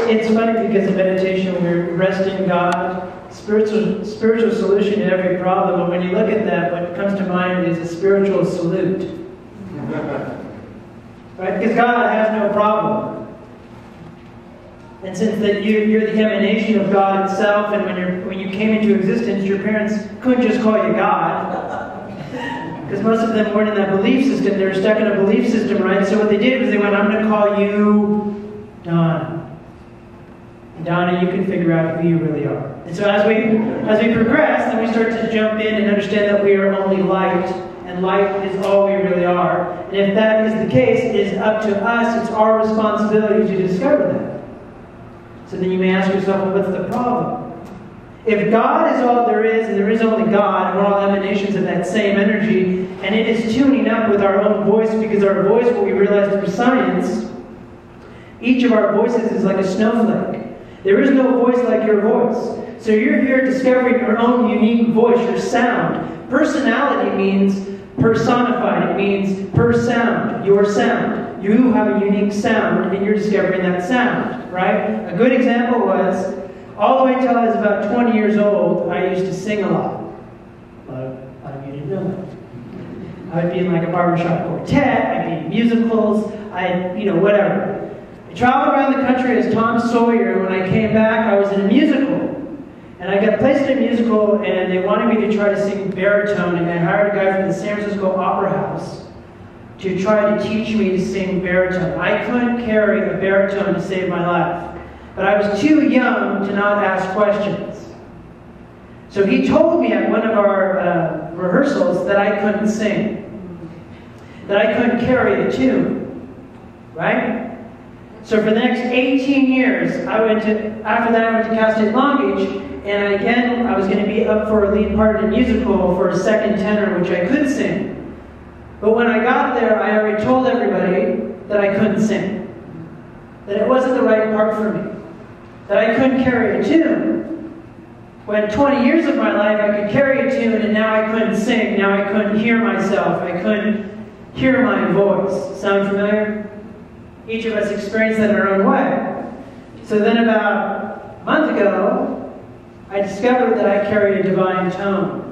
It's funny because in meditation we rest in God, spiritual solution to every problem. But when you look at that, what comes to mind is a spiritual salute. Right? Because God has no problem. And since that you're the emanation of God itself, and when you came into existence, your parents couldn't just call you God. Because most of them weren't in that belief system. They were stuck in a belief system, right? So what they did was they went, I'm going to call you Donna. Donna, you can figure out who you really are. And so as we progress, then we start to jump in and understand that we are only light, and light is all we really are. And if that is the case, it is up to us, it's our responsibility to discover that. So then you may ask yourself, well, what's the problem? If God is all there is, and there is only God, and we're all emanations of that same energy, and it is tuning up with our own voice, because our voice, what we realize through science, each of our voices is like a snowflake. There is no voice like your voice. So you're here discovering your own unique voice, your sound. Personality means personified. It means per sound, your sound. You have a unique sound, and you're discovering that sound, right? A good example was, all the way till I was about 20 years old, I used to sing a lot. A lot of you didn't know that. I would be in like a barbershop quartet, I'd be in musicals, whatever. I traveled around the country as Tom Sawyer. When I came back, I was in a musical. And I got placed in a musical, and they wanted me to try to sing baritone, and I hired a guy from the San Francisco Opera House to try to teach me to sing baritone. I couldn't carry a baritone to save my life. But I was too young to not ask questions. So he told me at one of our rehearsals that I couldn't sing. That I couldn't carry the tune. Right? So for the next 18 years, after that I went to Cal State Long Beach, and again, I was going to be up for a lead part in a musical for a second tenor, which I could sing. But when I got there, I already told everybody that I couldn't sing. That it wasn't the right part for me. That I couldn't carry a tune. When 20 years of my life I could carry a tune, and now I couldn't sing. Now I couldn't hear myself. I couldn't hear my voice. Sound familiar? Each of us experience that in our own way. So then about a month ago, I discovered that I carry a divine tone.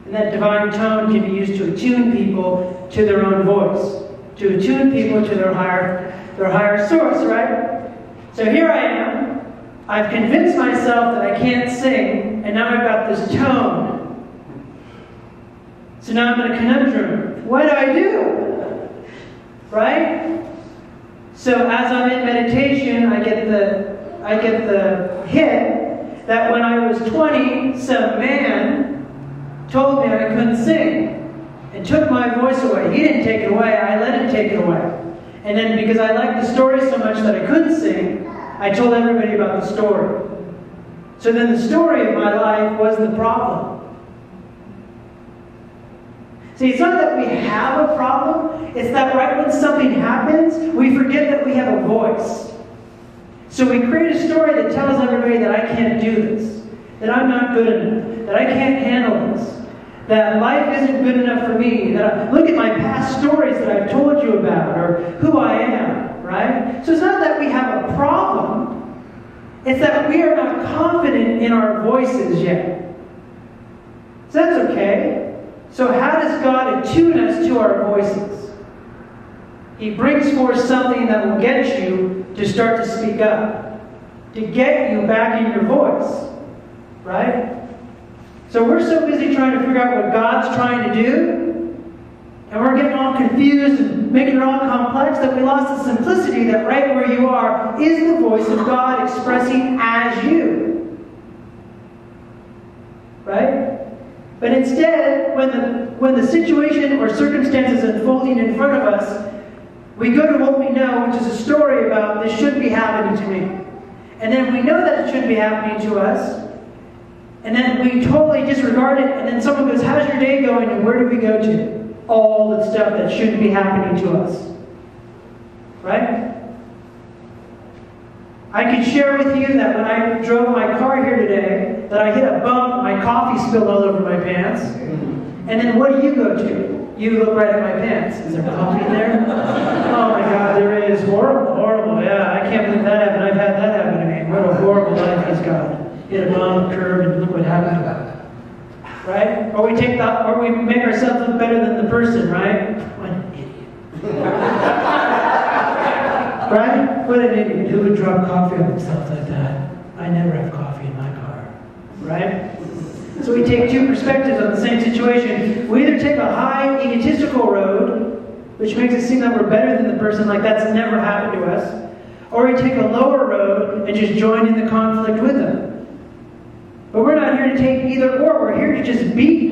And that divine tone can be used to attune people to their own voice. To attune people to their higher source, right? So here I am. I've convinced myself that I can't sing, and now I've got this tone. So now I'm in a conundrum. What do I do? Right? So as I'm in meditation, I get the hit that when I was 20, some man told me I couldn't sing and took my voice away. He didn't take it away, I let him take it away. And then because I liked the story so much that I couldn't sing, I told everybody about the story. So then the story of my life was the problem. See, it's not that we have a problem, it's that right when something happens, we forget that we have a voice. So we create a story that tells everybody that I can't do this, that I'm not good enough, that I can't handle this, that life isn't good enough for me, that look at my past stories that I've told you about, or who I am, right? So it's not that we have a problem, it's that we are not confident in our voices yet. So that's okay. So how does God attune us to our voices? He brings forth something that will get you to start to speak up, to get you back in your voice, right? So we're so busy trying to figure out what God's trying to do, and we're getting all confused and making it all complex, that we lost the simplicity that right where you are is the voice of God expressing as you. Right? But instead, when the situation or circumstance is unfolding in front of us, we go to what we know, which is a story about this shouldn't be happening to me. And then we know that it shouldn't be happening to us. And then we totally disregard it. And then someone goes, how's your day going? And where do we go to? All the stuff that shouldn't be happening to us. Right? I can share with you that when I drove my car here today, that I hit a bump, my coffee spilled all over my pants. And then what do you go to? You look right at my pants. Is there coffee there? Oh my God, there is. Horrible, horrible. Yeah, I can't believe that happened. I've had man, what a horrible life he's got. Hit a bomb curve and look what happened. Right? Or we make ourselves look better than the person, right? What an idiot. Right? What an idiot. Who would drop coffee on himself like that? I never have coffee in my car. Right? So we take two perspectives on the same situation. We either take a high egotistical road, which makes it seem that we're better than the person, like that's never happened to us, or we take a lower road and just join in the conflict with them. But we're not here to take either or. We're here to just be.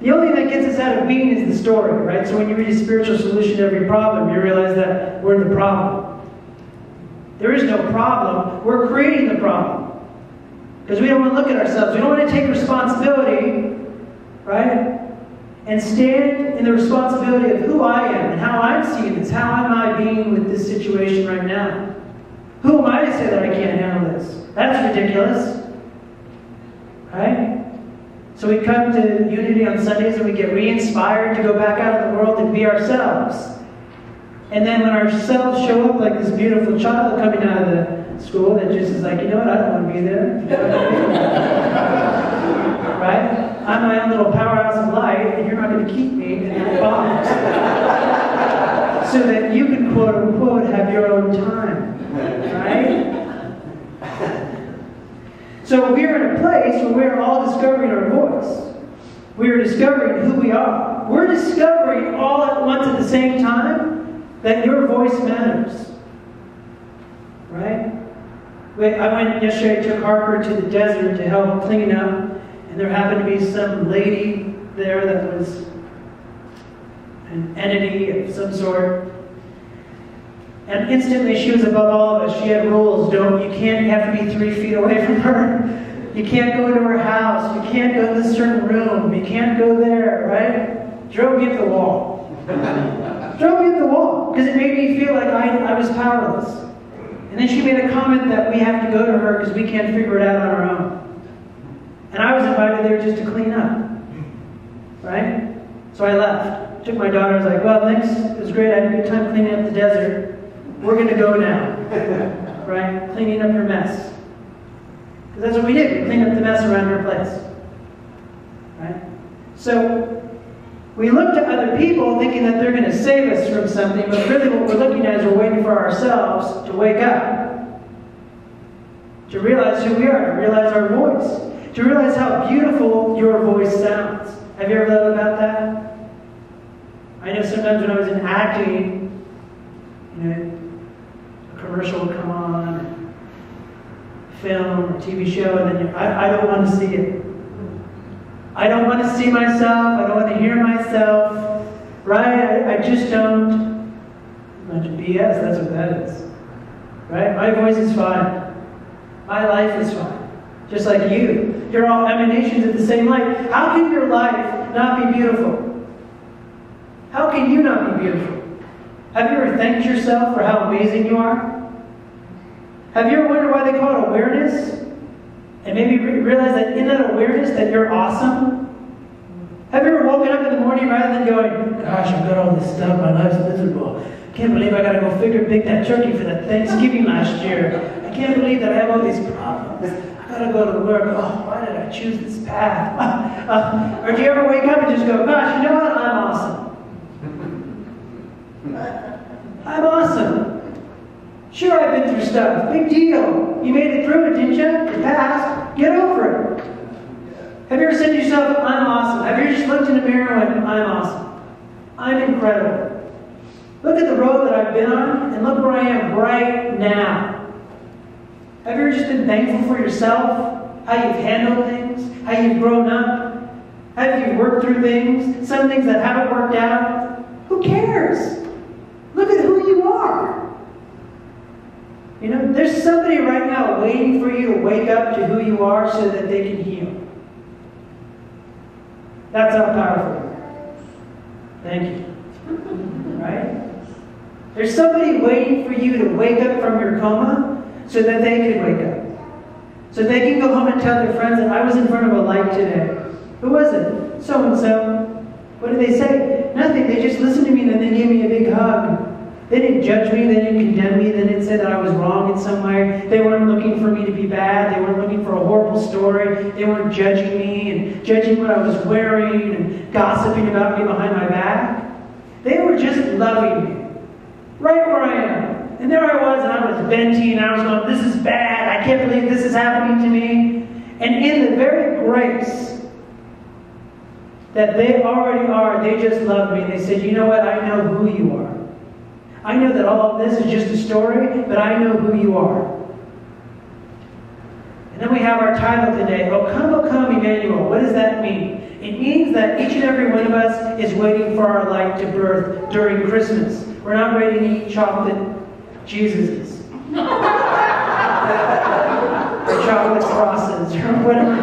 The only thing that gets us out of being is the story, right? So when you read a spiritual solution to every problem, you realize that we're the problem. There is no problem. We're creating the problem. Because we don't want to look at ourselves. We don't want to take responsibility, right? And stand in the responsibility of who I am and how I'm seeing this. How am I being with this situation right now? Who am I to say that I can't handle this? That's ridiculous. Right? So we come to Unity on Sundays and we get re-inspired to go back out in the world and be ourselves. And then when ourselves show up like this beautiful child coming out of the school that just is like, you know what, I don't want to be there. Right? I'm my own little powerhouse of light, and you're not going to keep me in that box. So that you can, quote unquote, have your own time. Right? So we're in a place where we're all discovering our voice. We're discovering who we are. We're discovering all at once at the same time that your voice matters. Right? I went yesterday, took Harper to the desert to help clean up, and there happened to be some lady there that was an entity of some sort. And instantly she was above all of us. She had rules. You have to be 3 feet away from her. You can't go into her house. You can't go to this certain room. You can't go there, right? Drove me up the wall. Drove me up the wall. Because it made me feel like I was powerless. And then she made a comment that we have to go to her because we can't figure it out on our own. And I was invited there just to clean up. Right? So I left. Took my daughter. I was like, well, thanks. It was great. I had a good time cleaning up the desert. We're going to go now. Right? Cleaning up her mess. Because that's what we did. We cleaned up the mess around her place. Right? So we look to other people thinking that they're going to save us from something, but really what we're looking at is we're waiting for ourselves to wake up. To realize who we are. To realize our voice. To realize how beautiful your voice sounds. Have you ever thought about that? I know sometimes when I was in acting, a commercial would come on, film or TV show, and then I don't want to see it. I don't want to see myself. I don't want to hear myself. Right? I just don't. A bunch of BS, that's what that is. Right? My voice is fine. My life is fine. Just like you. You're all emanations of the same light. How can your life not be beautiful? How can you not be beautiful? Have you ever thanked yourself for how amazing you are? Have you ever wondered why they call it awareness? And maybe realize that in that awareness that you're awesome? Have you ever woken up in the morning rather than going, gosh, I've got all this stuff, my life's miserable. I can't believe I got to go bake that turkey for that Thanksgiving last year. I can't believe that I have all these problems. I got to go to work. Oh, why did I choose this path? Or do you ever wake up and just go, gosh, you know what? I'm awesome. I'm awesome. Sure, I've been through stuff. Big deal. You made it through it, didn't you? You passed. Get over it. Have you ever said to yourself, I'm awesome? Have you just looked in the mirror and went, I'm awesome. I'm incredible. Look at the road that I've been on, and look where I am right now. Have you ever just been thankful for yourself? How you've handled things? How you've grown up? How you've worked through things? Some things that haven't worked out? Who cares? Look at who you are. There's somebody right now waiting for you to wake up to who you are so that they can heal. That's how powerful you are. Thank you. Right? There's somebody waiting for you to wake up from your coma so that they can wake up. So they can go home and tell their friends that I was in front of a light today. Who was it? So-and-so. What did they say? Nothing. They just listened to me and then they gave me a big hug. They didn't judge me. They didn't condemn me. They didn't say that I was wrong in some way. They weren't looking for me to be bad. They weren't looking for a horrible story. They weren't judging me and judging what I was wearing and gossiping about me behind my back. They were just loving me. Right where I am. And there I was, and I was venting, and I was going, this is bad. I can't believe this is happening to me. And in the very grace that they already are, they just love me. They said, you know what? I know who you are. I know that all of this is just a story, but I know who you are. And then we have our title today, O come, Emmanuel. What does that mean? It means that each and every one of us is waiting for our light to birth during Christmas. We're not ready to eat chocolate Jesuses. Or chocolate crosses, or whatever.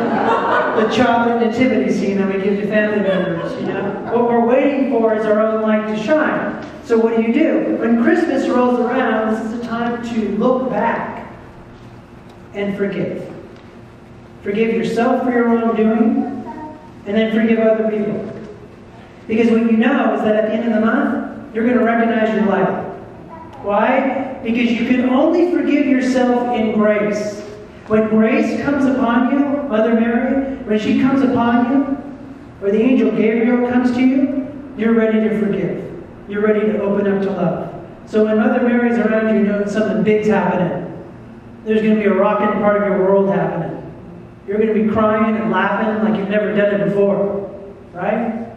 The chocolate nativity scene that we give to family members, you know. What we're waiting for is our own light to shine. So what do? When Christmas rolls around, this is a time to look back and forgive. Forgive yourself for your wrongdoing, and then forgive other people. Because what you know is that at the end of the month, you're going to recognize your light. Why? Because you can only forgive yourself in grace. When grace comes upon you, Mother Mary, when she comes upon you, or the angel Gabriel comes to you, you're ready to forgive. You're ready to open up to love. So when Mother Mary's around you, you know something big's happening. There's going to be a rocking part of your world happening. You're going to be crying and laughing like you've never done it before. Right?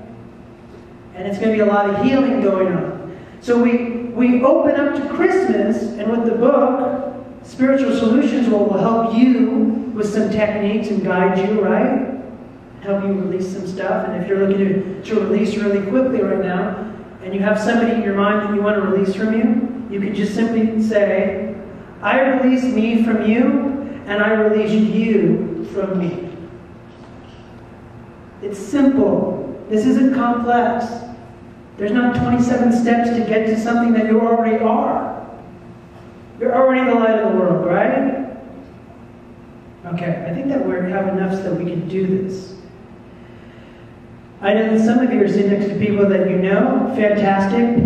And it's going to be a lot of healing going on. So we open up to Christmas, and with the book, Spiritual Solutions will help you with some techniques and guide you, right? Help you release some stuff. And if you're looking to release really quickly right now, and you have somebody in your mind that you want to release from you, you can just simply say, I release me from you, and I release you from me. It's simple. This isn't complex. There's not 27 steps to get to something that you already are. You're already the light of the world, right? Okay, I think that we have enough so that we can do this. I know that some of you are sitting next to people that you know. Fantastic.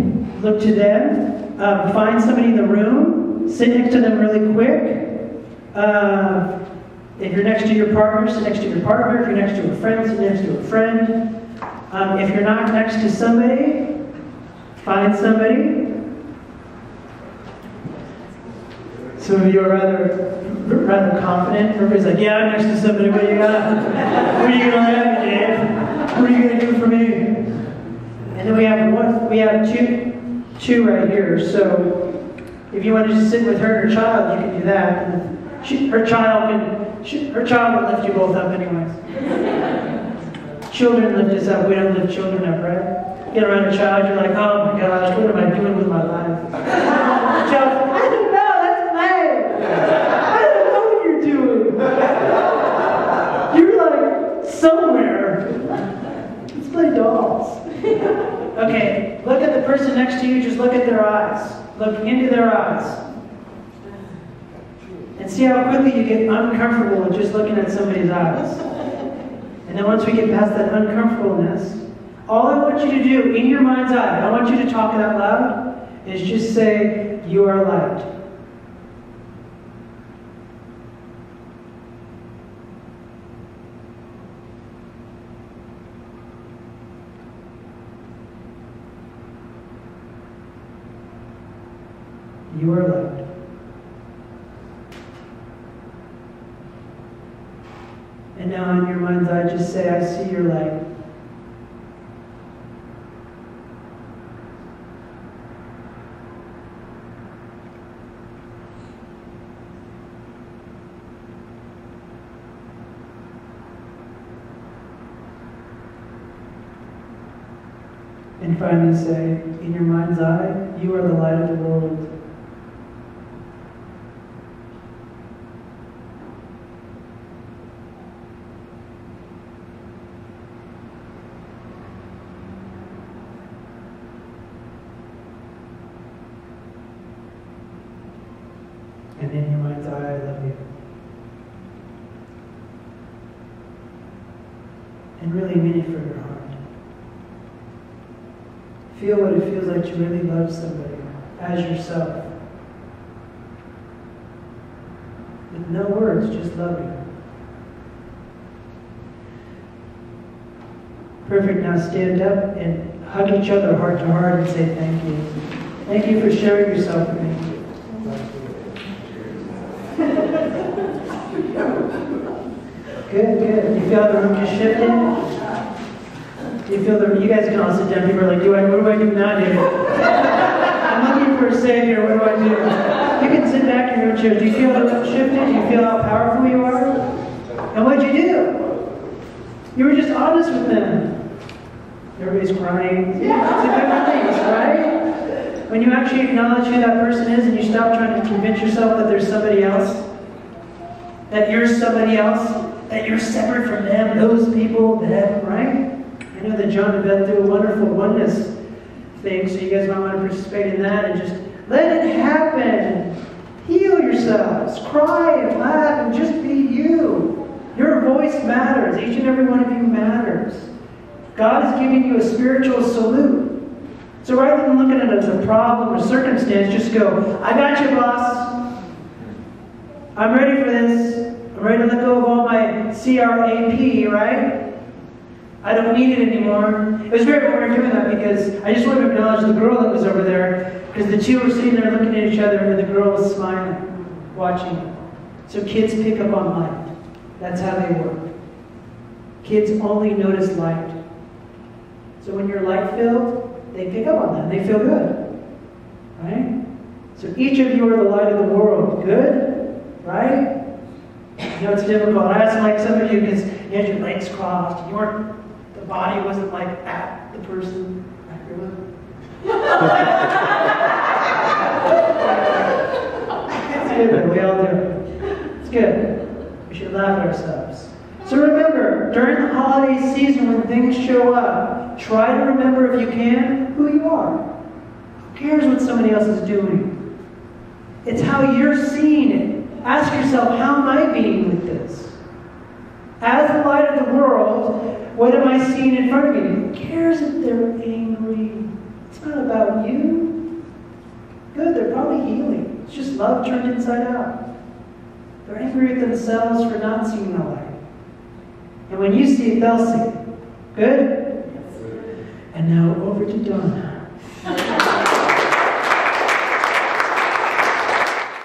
Look to them. Find somebody in the room. Sit next to them really quick. If you're next to your partner, sit next to your partner. If you're next to a friend, sit next to a friend. If you're not next to somebody, find somebody. Some of you are rather confident. Everybody's like, yeah, I'm next to somebody. What do you got? What are you going to let me, Dave? What are you going to do for me? And then we have two right here. So if you want to just sit with her and her child, you can do that. And her child will lift you both up anyways. Children lift us up. We don't lift children up, right? Get around a child, you're like, oh my gosh, what am I doing with my life? The child, I don't know, let's play. I don't know what you're doing. You're like somewhere. Let's play dolls. Okay, look at the person next to you, just look at their eyes. Look into their eyes. And see how quickly you get uncomfortable with just looking at somebody's eyes. And then once we get past that uncomfortableness, all I want you to do in your mind's eye, I want you to talk it out loud, is just say, you are light. You are light. And now in your mind's eye, just say, I see your light. And finally say, in your mind's eye, you are the light of the world. And in your mind's eye, I love you. And really mean it from your heart. Feel what it feels like to really love somebody. as yourself. With no words, just loving. Perfect. Now stand up and hug each other heart to heart and say thank you. Thank you for sharing yourself with me. Good, good. You feel the room just shifting? You feel the, you guys can all sit down. People are like, what do I do now, David? I'm looking for a savior. What do I do? You can sit back in your own chair. Do you feel the room shifting? Do you feel how powerful you are? And what'd you do? You were just honest with them. Everybody's crying. Yeah. It's a good place, right? When you actually acknowledge who that person is and you stop trying to convince yourself that there's somebody else, that you're somebody else, that you're separate from them, those people, them, right? I know that John and Beth do a wonderful oneness thing, so you guys might want to participate in that and just let it happen. Heal yourselves. Cry and laugh and just be you. Your voice matters. Each and every one of you matters. God is giving you a spiritual salute. So rather than looking at it as a problem or circumstance, just go, I got you, boss. I'm ready for this. I'm ready to let go of all my CRAP, right? I don't need it anymore. It was very important doing that because I just wanted to acknowledge the girl that was over there, because the two were sitting there looking at each other and the girl was smiling, watching. So kids pick up on light. That's how they work. Kids only notice light. So when you're light-filled, they pick up on that. They feel good. Right? So each of you are the light of the world. Good? Right? You know, it's difficult. I asked like some of you because you had your legs crossed. You weren't, the body wasn't like at the person. It's good, but we all do it. It's good. We should laugh at ourselves. So remember, during the holiday season when things show up, try to remember, if you can, who you are. Who cares what somebody else is doing? It's how you're seeing it. Ask yourself, how am I being with this? As the light of the world, what am I seeing in front of me? Who cares if they're angry? It's not about you. Good, they're probably healing. It's just love turned inside out. They're angry at themselves for not seeing the light. And when you see it, they'll see it. Good? And now over to Donna.